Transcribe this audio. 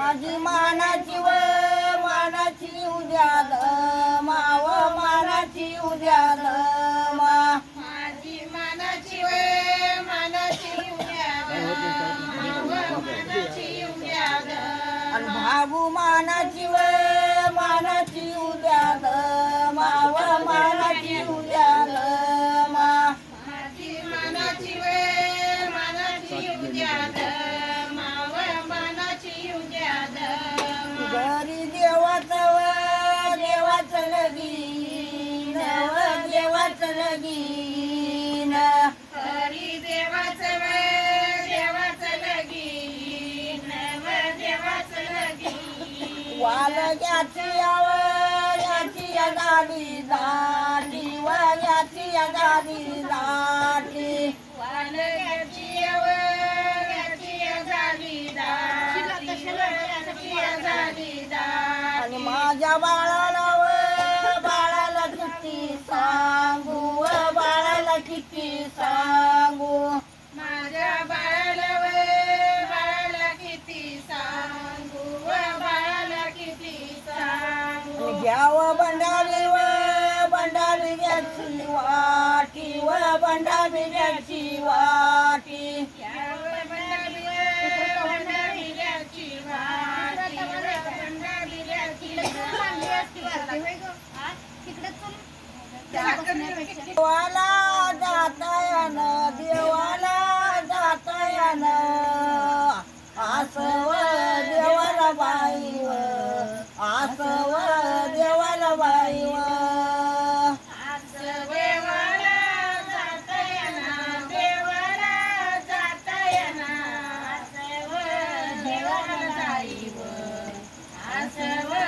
माझी मानाची व मानाची उद्याल माव मानाची उद्याल मा माझी मानाची व मानाची उद्याल माव मानाची उद्याल आणि भाऊ मानाची व मानाची उद्याल माव मानाची उद्याल मा माझी मानाची व मानाची उद्याल माव मानाची उद्याल घरी देवाचं व देवाचं लगीन व देवाचं लगीन हरी देवाचं व देवाचं लगीन व देवाचं लगीन वालग्याची याची गाडी दाटी व याची गाडी दाटी वालग्याची याची झाली दाटी याची झाली दाटी आणि माझ्या बाळाला व बाळाला किती सांगू व बाळाला किती सांगू माझ्या बाळाला व बाळाला किती सांगू व बाळाला किती सांगू घ्याव बंडारी व बंडारी वाटी व बंडारी वाटी देवाला जातायन देवाला जातायन आसव देवाला बाई व आसव देवाला बाई व देवाला जातायना देवाला जातायना देवाला जाईव आसव